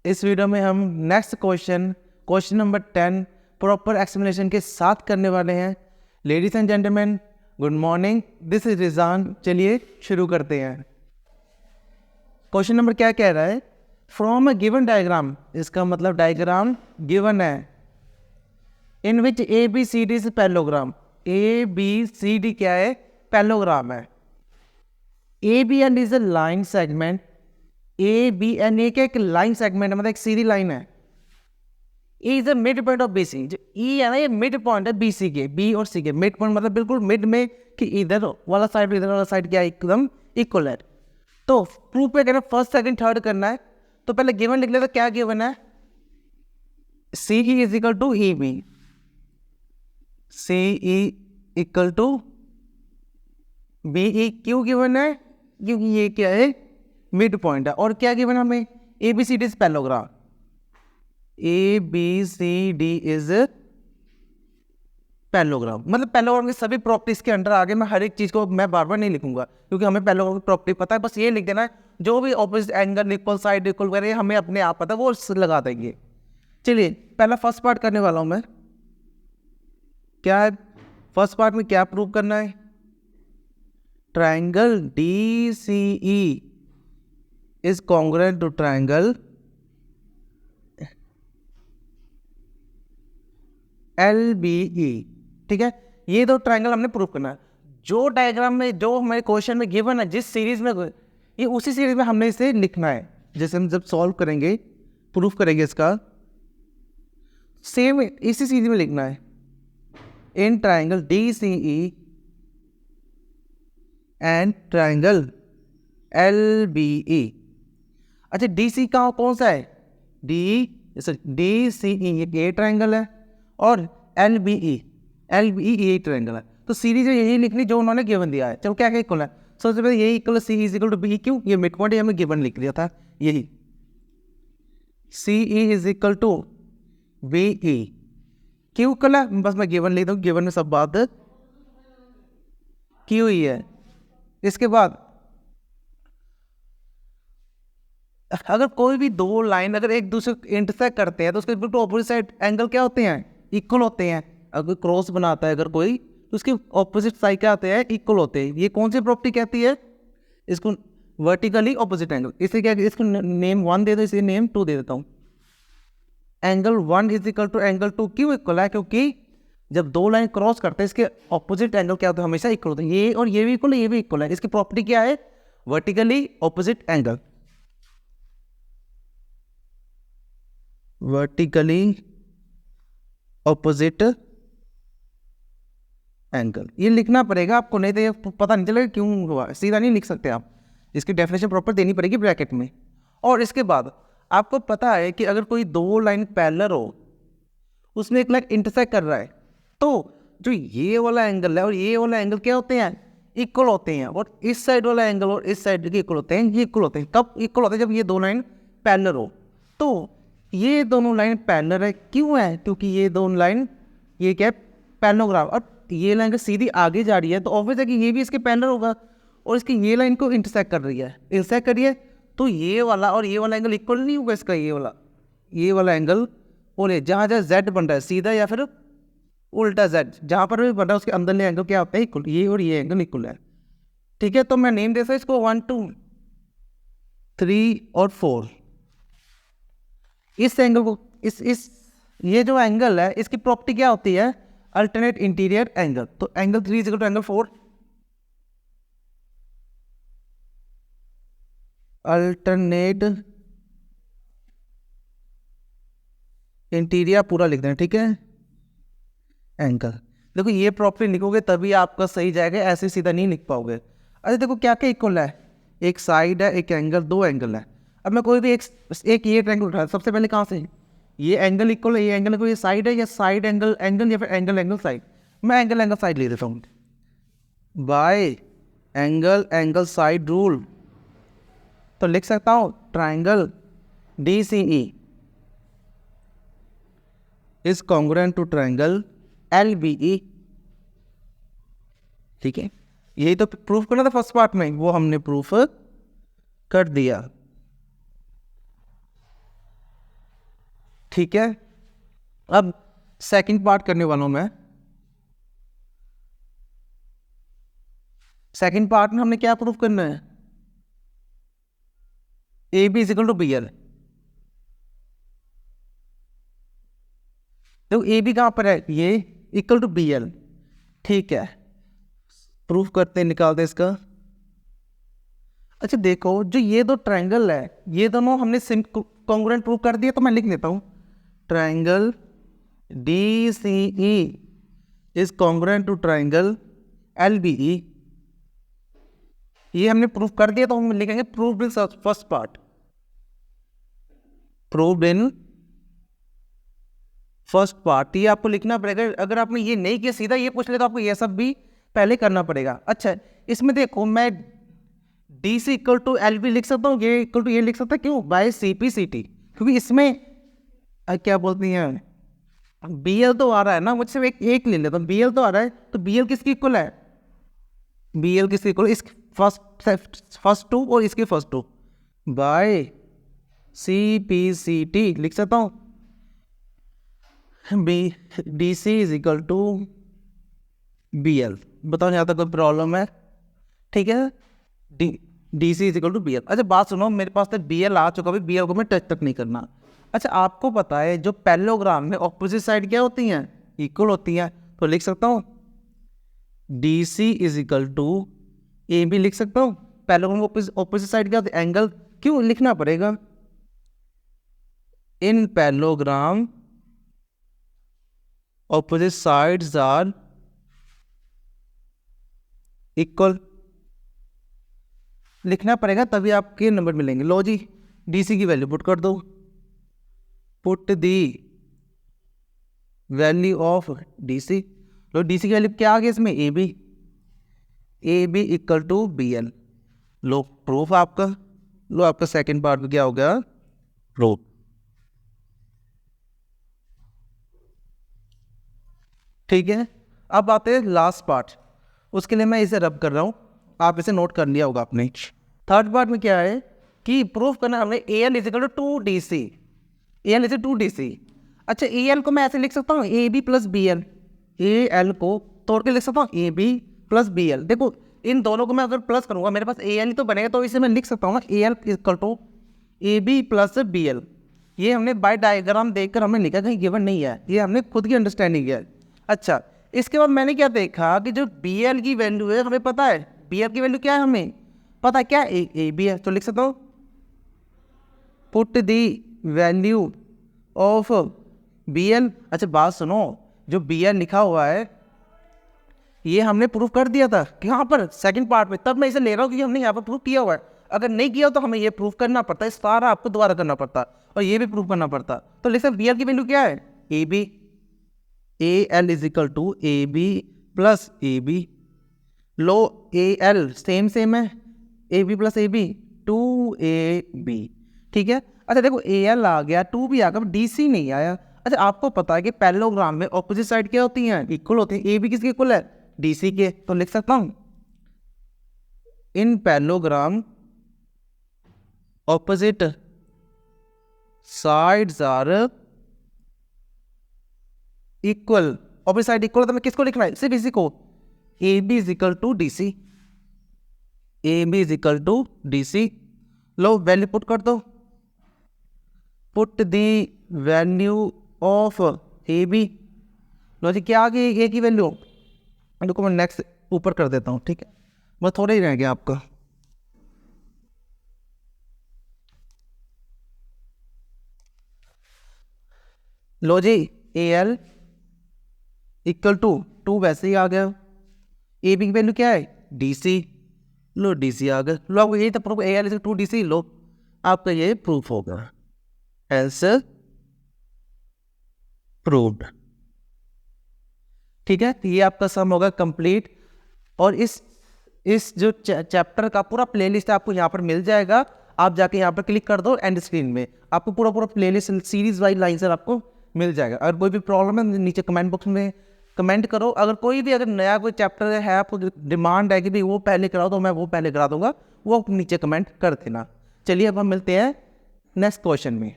इस वीडियो में हम next question number 10 proper explanation के साथ करने वाले हैं। Ladies and gentleman, good morning, this is Rizan. चलिए शुरू करते हैं। क्वेश्चन नंबर क्या कह रहा है? फ्रॉम अ गिवन डायग्राम, इसका मतलब डायग्राम गिवन है, in which A B C D is parallelogram. A B C D क्या है? पैरेललोग्राम है। A B N is a line segment. A B N A क्या एक लाइन सेगमेंट है, मतलब एक सीधी लाइन है। A is the mid point of B C. जो ई है ना, ये मिड पॉइंट है बी सी के, बी और सी के मिड पॉइंट, मतलब बिल्कुल मिड में कि इधर वाला साइड इधर वाला साइड क्या एकदम इक्वल है। तो प्रूफ पे कहना फर्स्ट सेकंड थर्ड करना है, तो पहले गिवन लिख ले। तो क्या गिवन है? C E is equal to E B. C E equal to B E क्यों गिवन है? क्योंकि ये क्या है? मिड पॉइंट है। और क्या गिवन हमें? A B C D is parallelogram. A B C D is parallelogram, मतलब पैरेललोग्राम की सभी प्रॉपर्टीज के अंडर आगे मैं हर एक चीज को मैं बार बार नहीं लिखूंगा, क्योंकि हमें पैरेललोग्राम की प्रॉपर्टी पता है। बस ये लिख देना है, जो भी opposite angle, equal side, equal वगैरह हमें अपने आप पता है, वो लगा देंगे। चलिए पहला फर्स्ट पार्ट करने वाला हूं मैं। क्या है फर्स्ट पार्ट में? क्या प्रूव करना है? Triangle D C E is congruent to triangle L B E. ठीक है, ये दो ट्राइंगल हमने प्रूव करना है। जो डायग्राम में, जो हमारे क्वेश्चन में गिवन है, जिस सीरीज में, ये उसी सीरीज में हमने इसे लिखना है। जैसे हम जब सॉल्व करेंगे, प्रूफ करेंगे, इसका सेम इसी सीरीज में लिखना है। In triangle D C E and triangle L B E. अच्छा, डी सी का कौन सा है? डी सी ई ये ट्राइंगल है, और एल बी ई ये ट्राइंगल है। तो सीरीज यही लिखनी जो उन्होंने गिवन दिया है। चलो क्या क्या इक्वल है? सबसे पहले यही equal C is equal to B. क्यों? ये मिड पॉइंट हमें गिवन लिख दिया था, यही C E is equal to B E. क्यों इक्वल है? बस मैं गिवन लिख दूँ, गिवन में सब बात क्यों ही है। इसके बाद अगर कोई भी दो लाइन अगर एक दूसरे को इंटरसेक्ट करते हैं, तो उसके बिल्कुल ऑपोजिट साइड एंगल क्या होते हैं? इक्वल होते हैं। अगर क्रॉस बनाता है अगर कोई, तो उसके ऑपोजिट साइड क्या होते हैं? इक्वल होते हैं। ये कौन सी प्रॉपर्टी कहती है? इसको वर्टिकली ऑपोजिट एंगल। इसे क्या, इसको नेम 1 दे दो, इसे नेम 2 दे देता हूँ। Angle 1 is equal to angle 2 क्यों इक्वल है? क्योंकि जब दो लाइन क्रॉस करते हैं, इसके ऑपोजिट एंगल क्या होता है? हमेशा इक्वल होते हैं। ये और ये भी इक्वल है, ये भी इक्वल है। इसकी प्रॉपर्टी क्या है? Vertically opposite angle. Vertically opposite angle, ये लिखना पड़ेगा आपको, नहीं तो ये पता नहीं चलेगा क्यों हुआ। सीधा नहीं लिख सकते आप, इसकी डेफिनेशन प्रॉपर देनी पड़ेगी ब्रैकेट में। और इसके बाद आपको पता है कि अगर कोई दो लाइन पैरेलल हो, उसमें एक लाइन इंटरसेक्ट कर रहा है, तो जो ये वाला एंगल है और ये वाला एंगल क्या होते हैं? इक्वल होते हैं। और इस साइड वाला एंगल और इस साइड के इक्वल होते हैं, ये इक्वल होते हैं। कब इक्वल होते हैं? जब ये दो लाइन पैरेलल हो। तो ये दोनों लाइन पैरेलल है, क्यों है? क्योंकि ये दोनों लाइन, ये क्या है? पैरेललोग्राम। और ये लाइन सीधी आगे जा रही है, तो ऑब्वियस है कि ये भी इसके पैरेलल होगा, और इसकी ये लाइन को इंटरसेक्ट कर रही है, इंटरसेक्ट कर रही है। तो ये वाला और ये वाला एंगल इक्वल नहीं होगा इसका, ये वाला एंगल। और ये जहाँ जहाँ जेड बन रहा है, सीधा या फिर उल्टा जेड, जहाँ पर भी बन रहा है, उसके अंदर एंगल क्या होता है? इक्वल। ये और ये एंगल इक्वल है। ठीक है, तो मैं नेम दे सकता हूँ इसको 1 2 3 और 4। इस एंगल को, इस ये जो एंगल है, इसकी प्रॉपर्टी क्या होती है? Alternate interior angle. तो angle 3 is equal to angle 4। Alternate interior पूरा लिख देना, ठीक है? एंगल। देखो ये प्रॉपर्टी लिखोगे तभी आपका सही जाएगा, ऐसे सीधा नहीं लिख पाओगे। अरे देखो क्या क्या इक्वल है? एक साइड है, एक एंगल, दो एंगल है। अब मैं कोई भी एक ये ट्रायंगल उठाया, सबसे पहले कहाँ से? ये एंगल इक्वल है, ये एंगल इक्वल, ये साइड है, या साइड एंगल एंगल, या फिर एंगल एंगल साइड। मैं एंगल एंगल साइड ले देता हूँ by angle angle side rule. तो लिख सकता हूँ triangle D C E is congruent to triangle L B E. ठीक है, यही तो प्रूफ करना था फर्स्ट पार्ट में, वो हमने प्रूफ कर दिया। ठीक है, अब सेकंड पार्ट करने वाला हूं मैं। सेकंड पार्ट में हमने क्या प्रूफ करना है, A B is equal to B L. तो ए बी कहां पर है, ये इक्वल टू बी एल। ठीक है, प्रूफ करते हैं, निकालते हैं इसका। अच्छा देखो, जो ये दो ट्रायंगल है, ये दोनों हमने कॉन्ग्रुएंट प्रूफ कर दिया, तो मैं लिख देता हूं triangle D C E is congruent to triangle L B E. ये हमने प्रूफ कर दिया, तो हम लिखेंगे proved in first part, proved in first part. ये आपको लिखना पड़ेगा। अगर आपने ये नहीं किया, सीधा ये पूछ ले, तो आपको ये सब भी पहले करना पड़ेगा। अच्छा, इसमें देखो मैं D C equal to L B लिख सकता हूँ, ये इक्वल टू ये लिख सकता है, क्यों, by C P C T, क्योंकि इसमें क्या बोलती हैं, बी एल तो आ रहा है ना, मुझसे एक ले लेता हूँ, बी एल तो आ रहा है, तो बी एल किसकी इक्वल है, बी एल किसकी इक्वल, इस फर्स्ट टू और इसके first two, by C P C T लिख सकता हूँ। B D C is equal to B L. बताओ यहाँ तक कोई प्रॉब्लम है, ठीक है, D C is equal to B L. अच्छा बात सुनो, मेरे पास तो बी एल आ चुका, बी एल को मैं टच तक नहीं करना। अच्छा आपको पता है जो पैरेललोग्राम में ऑपोजिट साइड क्या होती हैं, इक्वल होती हैं, तो लिख सकता हूँ D C is equal to A B लिख सकता हूँ। पैरेललोग्राम ऑपोजिट साइड क्या होती है, एंगल, क्यों लिखना पड़ेगा, in parallelogram opposite sides are equal, लिखना पड़ेगा, तभी आपके नंबर मिलेंगे। लो जी, डीसी की वैल्यू पुट कर दो, put the value of D C. लो डीसी की वैल्यू क्या आ गई इसमें, A B equal to B L. लो प्रूफ आपका, लो आपका सेकंड पार्ट में क्या हो गया, प्रूफ। ठीक है, अब आते हैं लास्ट पार्ट, उसके लिए मैं इसे रब कर रहा हूं, आप इसे नोट कर लिया होगा आपने। थर्ड पार्ट में क्या है कि प्रूफ करना हमने A L is equal to D C, A L is to D C. अच्छा ए एल को मैं ऐसे लिख सकता हूँ, A B plus B L, A L को तोड़ के लिख सकता हूँ A B plus B L. देखो इन दोनों को मैं अगर प्लस करूंगा, मेरे पास ए एल ही तो बनेगा, तो इसे मैं लिख सकता हूँ ना, A L equal to A B plus B L. ये हमने बाय डायग्राम देखकर हमने लिखा, कहीं गिवन नहीं है, ये हमने खुद की अंडरस्टैंडिंग है। अच्छा इसके बाद मैंने क्या देखा कि जो बी एल की वैल्यू है, हमें पता है बी एल की वैल्यू क्या है, हमें पता है क्या, ए बी है, तो लिख सकता हूँ put the value of B L. अच्छा बात सुनो, जो बी एल लिखा हुआ है ये हमने प्रूफ कर दिया था यहाँ पर सेकंड पार्ट में, तब मैं इसे ले रहा हूँ क्योंकि हमने यहाँ पर प्रूफ किया हुआ है। अगर नहीं किया तो हमें ये प्रूफ करना पड़ता है, सारा आपको दोबारा करना पड़ता और ये भी प्रूफ करना पड़ता। तो लिख सकते बी एल की वैल्यू क्या है, A B, A L is equal to A B plus A B. लो ए एल सेम है, A B plus A B, two A B, ठीक है। अच्छा देखो ए एल आ गया, टू भी आ गया, डी सी नहीं आया। अच्छा आपको पता है कि पैरेललोग्राम में ऑपोजिट साइड क्या होती हैं, इक्वल होती हैं, ए बी किसके इक्वल है, डी सी के, तो लिख सकता हूं in parallelogram opposite sides are equal. Opposite side equal तो मैं किसको लिखना है, सिर्फ इसी को, A B is equal to D C, A B is equal to D C. लो वैल्यू पुट कर दो, put the value of A B. लो जी क्या आ गई ए की वैल्यू, देखो मैं नेक्स्ट ऊपर कर देता हूँ, ठीक है, बस थोड़ा ही रह गया आपका। लो जी ए एल इक्वल टू वैसे ही आ गया, ए बी की वैल्यू क्या है, डी सी। लो डी सी आ गया, लो आपको यही तो proof, A L is to D C. लो आपका ये प्रूफ होगा, आंसर प्रूव्ड। ठीक है, ये आपका सम होगा कंप्लीट। और इस जो चैप्टर का पूरा प्लेलिस्ट आपको यहाँ पर मिल जाएगा, आप जाके यहाँ पर क्लिक कर दो, एंड स्क्रीन में आपको पूरा प्लेलिस्ट सीरीज वाइज लाइन से आपको मिल जाएगा। अगर कोई भी प्रॉब्लम है नीचे कमेंट बॉक्स में कमेंट करो। अगर कोई भी अगर नया कोई चैप्टर है, आपको डिमांड है कि भाई वो पहले कराओ, तो मैं वो पहले करा दूंगा, वो नीचे कमेंट कर देना। चलिए अब हम मिलते हैं नेक्स्ट क्वेश्चन में।